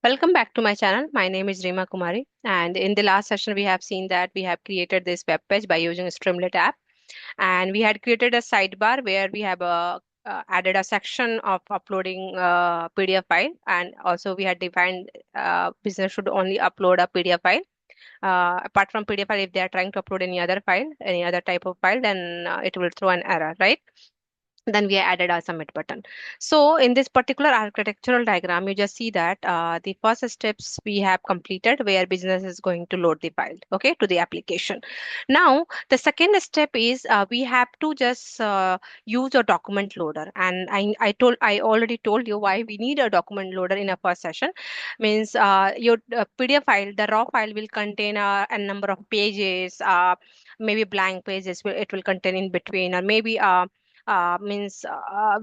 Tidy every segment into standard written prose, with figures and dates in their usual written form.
Welcome back to my channel. My name is Rima Kumari, and in the last session, we have seen that we have created this web page by using a Streamlit app, and we had created a sidebar where we have added a section of uploading PDF file, and also we had defined business should only upload a PDF file. Apart from PDF file, if they are trying to upload any other file, any other type of file, then it will throw an error, right? Then we added our submit button. So in this particular architectural diagram, you just see that the first steps we have completed where business is going to load the file, okay, to the application. Now, the second step is we have to just use a document loader. And I already told you why we need a document loader in a first session. Means your PDF file, the raw file will contain a number of pages, maybe blank pages, it will contain in between, or maybe means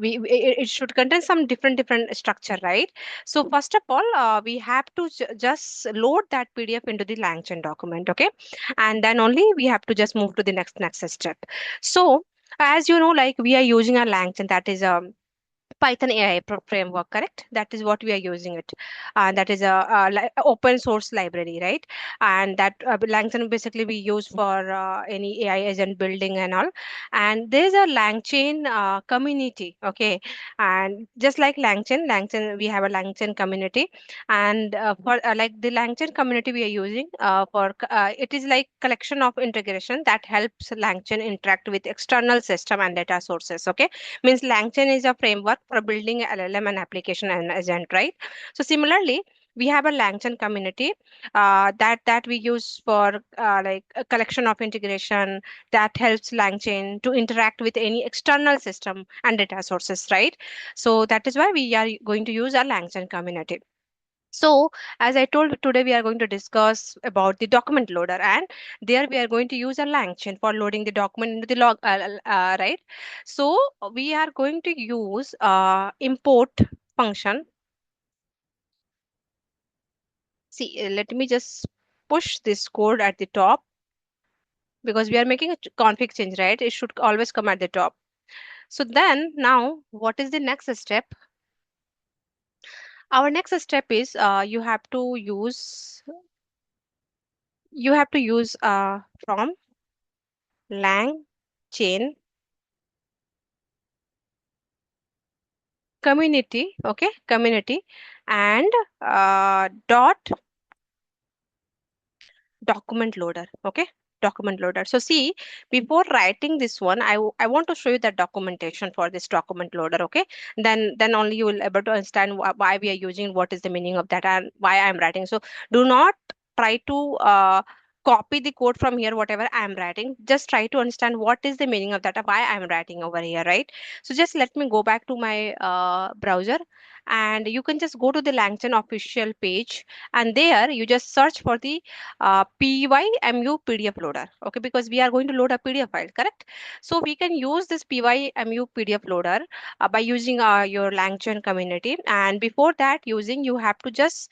it should contain some different structure, right? So first of all, we have to just load that PDF into the LangChain document, okay? And then only we have to just move to the next step. So as you know, like we are using a LangChain, that is a Python AI framework, correct? That is what we are using it. That is a open source library, right? And that LangChain basically we use for any AI agent building and all. And there is a LangChain community, okay? And just like LangChain, we have a LangChain community. And for like the LangChain community we are using it is like collection of integration that helps LangChain interact with external system and data sources, okay? Means LangChain is a framework for building LLM and application and agent, right? So similarly, we have a LangChain community that we use for like a collection of integration that helps LangChain to interact with any external system and data sources, right? So that is why we are going to use a LangChain community. So, as I told, today we are going to discuss about the document loader, and there we are going to use a LangChain for loading the document into the right? So, we are going to use import function. See, let me just push this code at the top because we are making a config change, right? It should always come at the top. So then now, what is the next step? Our next step is you have to use from LangChain community, okay, community, and dot document loader, okay, document loader. So see, before writing this one, I want to show you the documentation for this document loader, okay? Then only you will able to understand why we are using, what is the meaning of that, and why I'm writing. So do not try to copy the code from here, whatever I'm writing. Just try to understand what is the meaning of that, why I'm writing over here, right? So just let me go back to my browser, and you can just go to the LangChain official page, and there you just search for the PyMuPDF loader, okay, because we are going to load a PDF file, correct? So we can use this PyMuPDF loader by using your LangChain community, and before that using, you have to just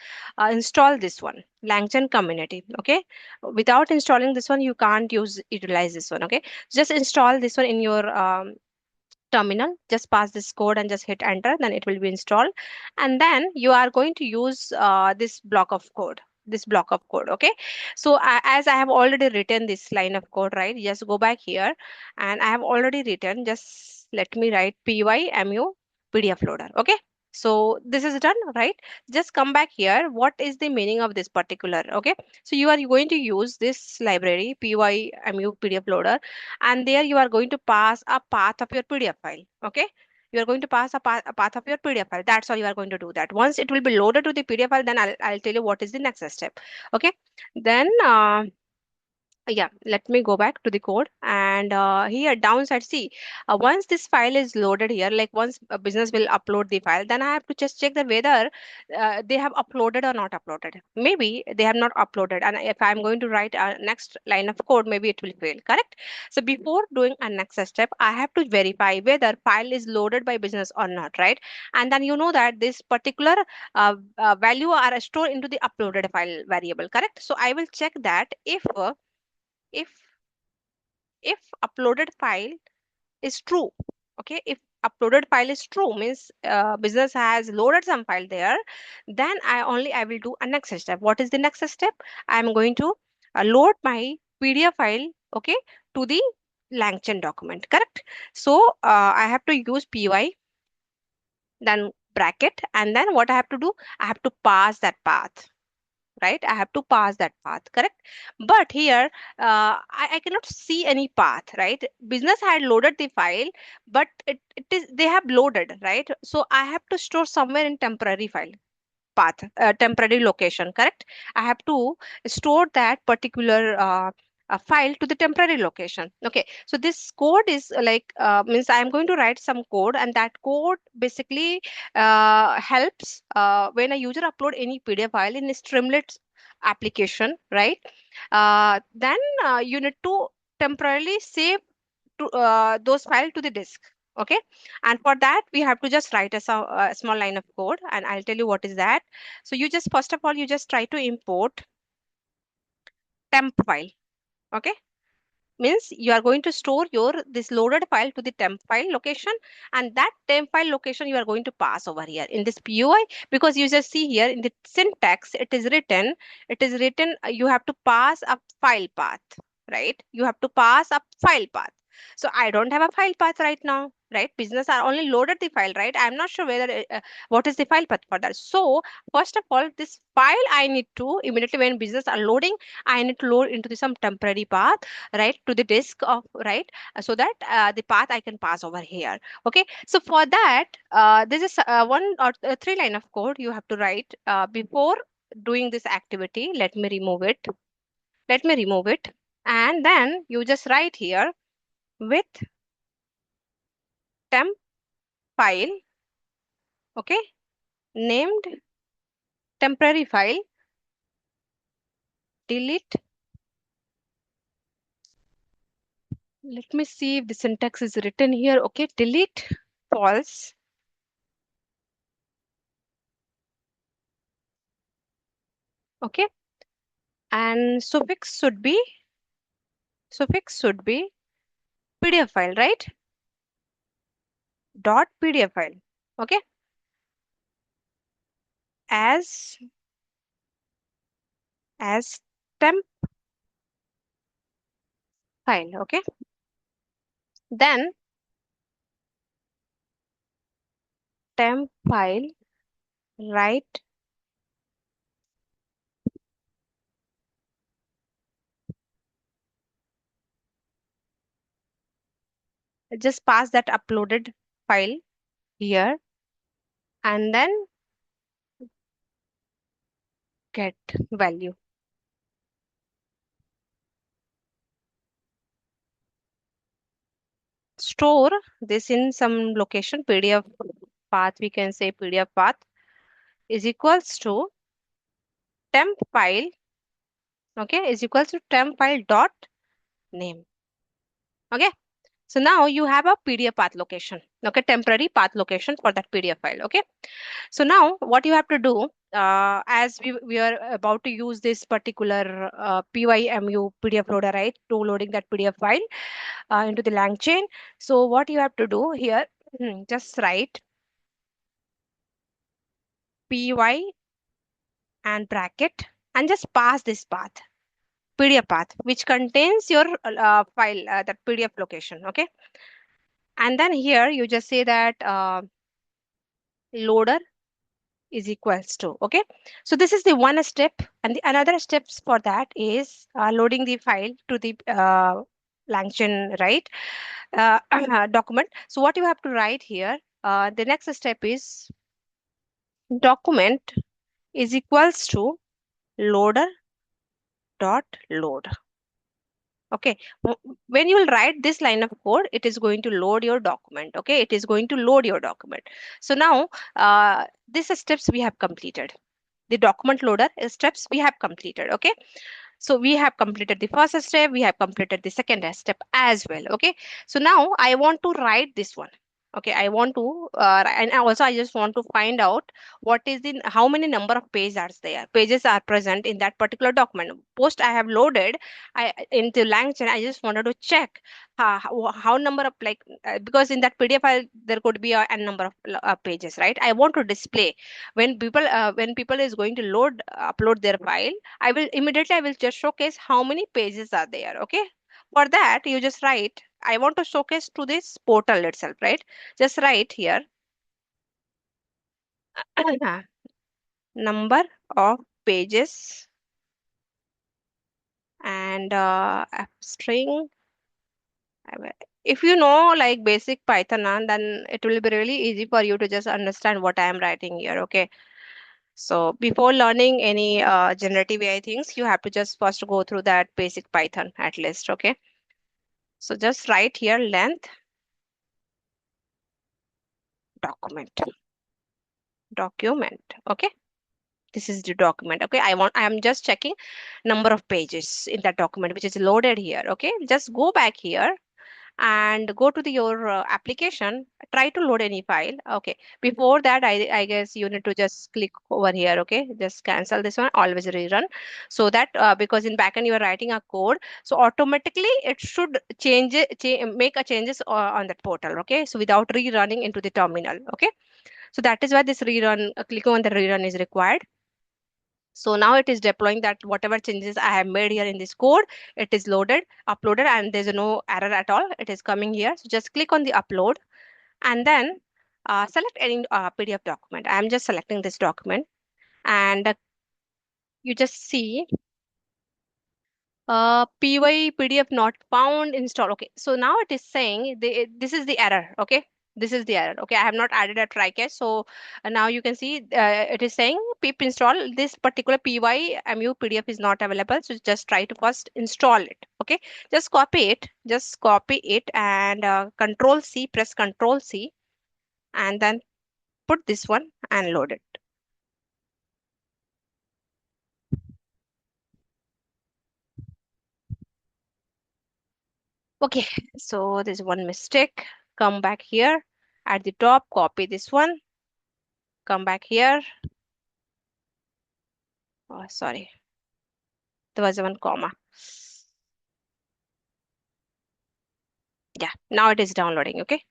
install this one, LangChain community, okay? Without installing this one, you can't utilize this one, okay? Just install this one in your terminal, just pass this code and just hit enter, then it will be installed. And then you are going to use this block of code, okay? So as I have already written this line of code, right, just go back here, and I have already written, just let me write PyMu PDF loader, okay? So this is done, right? Just come back here, what is the meaning of this particular, okay? So you are going to use this library PyMu PDF loader, and there you are going to pass a path of your PDF file, okay? You are going to pass a path of your PDF file. That's all you are going to do. That once it will be loaded to the PDF file, then I'll tell you what is the next step, okay? Then yeah, let me go back to the code, and here downside, see, once this file is loaded here, like once a business will upload the file, then I have to just check that whether they have uploaded or not uploaded. Maybe they have not uploaded, and if I'm going to write a next line of code, maybe it will fail, correct? So before doing a next step, I have to verify whether file is loaded by business or not, right? And then you know that this particular value are stored into the uploaded file variable, correct? So I will check that if if uploaded file is true, okay, if uploaded file is true, means business has loaded some file there, then I will do a next step. What is the next step? I'm going to load my PDF file, okay, to the LangChain document, correct? So I have to use py, then bracket, and then what I have to do, I have to pass that path, right? I have to pass that path, correct? But here, I cannot see any path, right? Business had loaded the file, but it is, they have loaded, right? So I have to store somewhere in temporary file path, temporary location, correct? I have to store that particular file to the temporary location. Okay, so this code is like means I'm going to write some code, and that code basically helps when a user upload any PDF file in a Streamlit application, right? Then you need to temporarily save to those files to the disk. Okay, and for that we have to just write a small line of code, and I'll tell you what is that. So you just, first of all, you just try to import temp file. Okay, means you are going to store your this loaded file to the temp file location, and that temp file location you are going to pass over here in this PUI, because you just see here in the syntax it is written you have to pass a file path, right? You have to pass a file path. So I don't have a file path right now, right? Business are only loaded the file, right? I'm not sure whether what is the file path for that. So first of all, this file I need to immediately, when business are loading, I need to load into the some temporary path, right, to the disk of, right, so that the path I can pass over here. Okay, so for that this is one or three line of code you have to write before doing this activity. Let me remove it, and then you just write here with temp file, okay, named temporary file, delete. Let me see if the syntax is written here. Okay, delete false. Okay, and suffix should be PDF file, right? Dot PDF file. Okay, as as temp file. Okay, then temp file, right? Just pass that uploaded file here, and then get value. Store this in some location, PDF path. We can say PDF path is equals to temp file. Okay, is equals to temp file dot name. Okay, so now you have a PDF path location. Okay, temporary path location for that PDF file. Okay, so now what you have to do, as we are about to use this particular PYMU PDF loader, right, to loading that PDF file into the LangChain. So what you have to do here, just write py and bracket, and just pass this path, PDF path, which contains your file, that PDF location. Okay, and then here you just say that loader is equals to. Okay, so this is the one step, and the another steps for that is loading the file to the LangChain, right, document. So what you have to write here, the next step is document is equals to loader dot load. Okay, when you will write this line of code, it is going to load your document. Okay, it is going to load your document. So now these steps we have completed. The document loader steps we have completed. Okay, so we have completed the first step, we have completed the second step as well. Okay, so now I want to write this one. Okay, I want to, and also I just want to find out what is the how many number of pages are present in that particular document. Post I have loaded, I into LangChain. I just wanted to check how number of because in that PDF file there could be a n number of pages, right? I want to display when people is going to upload their file. I will just showcase how many pages are there. Okay, for that you just write. I want to showcase to this portal itself, right? Just write here number of pages and string. If you know like basic Python, then it will be really easy for you to just understand what I am writing here. Okay. So before learning any generative AI things, you have to just first go through that basic Python at least. Okay. So just write here length document. Okay. This is the document. Okay, I am just checking number of pages in that document which is loaded here. Okay, just go back here and go to your application, try to load any file. Okay, before that I guess you need to just click over here. Okay, just cancel this one, always rerun, so that because in backend you are writing a code, so automatically it should make a changes on that portal. Okay, so without rerunning into the terminal. Okay, so that is why this rerun, clicking on the rerun is required. So now it is deploying that whatever changes I have made here in this code, it is uploaded, and there's no error at all. It is coming here. So just click on the upload and then select any PDF document. I'm just selecting this document, and you just see py pdf not found install. Okay, so now it is saying this is the error. Okay, this is the error. Okay, I have not added a try catch. So now you can see it is saying pip install this particular pymu pdf is not available, so just try to first install it. Okay, just copy it and control c, press control c, and then put this one and load it. Okay, so there's one mistake. Come back here at the top, copy this one, come back here. Oh, sorry, there was one comma. Yeah, now it is downloading. Okay,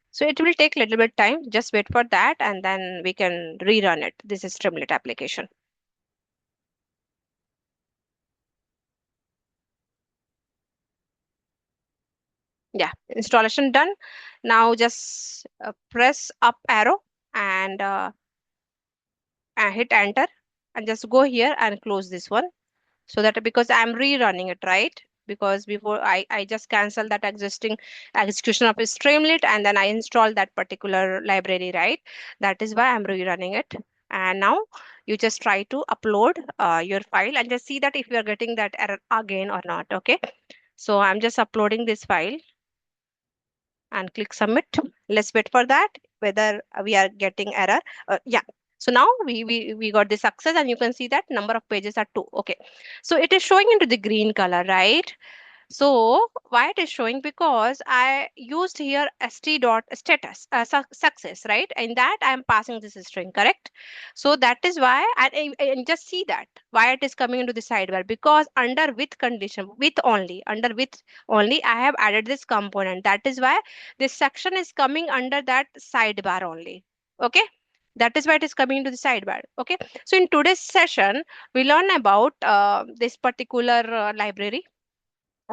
so it will take a little bit time. Just wait for that, and then we can rerun it. This is Streamlit application. Yeah, installation done. Now just press up arrow and hit enter, and just go here and close this one. So that because I'm rerunning it, right? Because before I just canceled that existing execution of a Streamlit, and then I installed that particular library, right? That is why I'm rerunning it. And now you just try to upload your file and just see that if you are getting that error again or not. Okay, so I'm just uploading this file and click submit. Let's wait for that, whether we are getting error. Yeah. So now we got the success, and you can see that number of pages are 2. Okay. So it is showing into the green color, right? So why it is showing? Because I used here st dot status success, right? In that I am passing this string, correct? So that is why, and just see that why it is coming into the sidebar, because under with condition, under with only I have added this component. That is why this section is coming under that sidebar only. Okay. That is why it is coming into the sidebar. Okay. So in today's session, we learn about this particular library.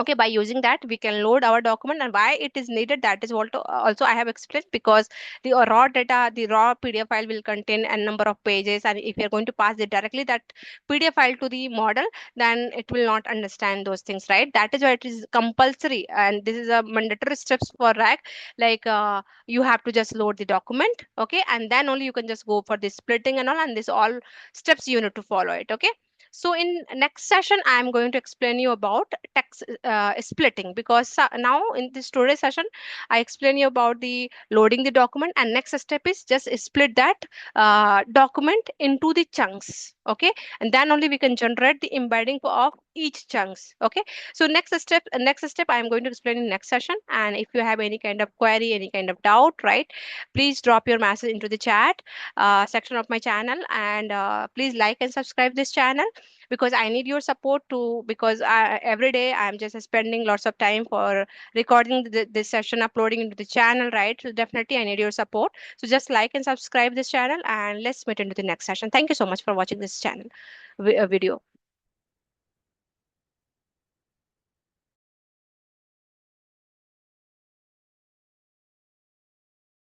Okay, by using that we can load our document, and why it is needed, that is what also I have explained. Because the raw PDF file will contain a number of pages, and if you're going to pass it directly that PDF file to the model, then it will not understand those things, right? That is why it is compulsory, and this is a mandatory steps for RAG. Like you have to just load the document. Okay, and then only you can just go for the splitting and all, and this all steps you need to follow it. Okay, so in next session, I am going to explain you about text splitting, because now in this today's session, I explain you about the loading the document, and next step is just split that document into the chunks. Okay, and then only we can generate the embedding of each chunks. Okay, so next step I'm going to explain in next session. And if you have any kind of query, any kind of doubt, right, please drop your message into the chat section of my channel. And please like and subscribe this channel, because I need your support to, because every day I'm just spending lots of time for recording this session, uploading into the channel, right? So definitely I need your support. So just like and subscribe this channel, and let's meet into the next session. Thank you so much for watching this channel video.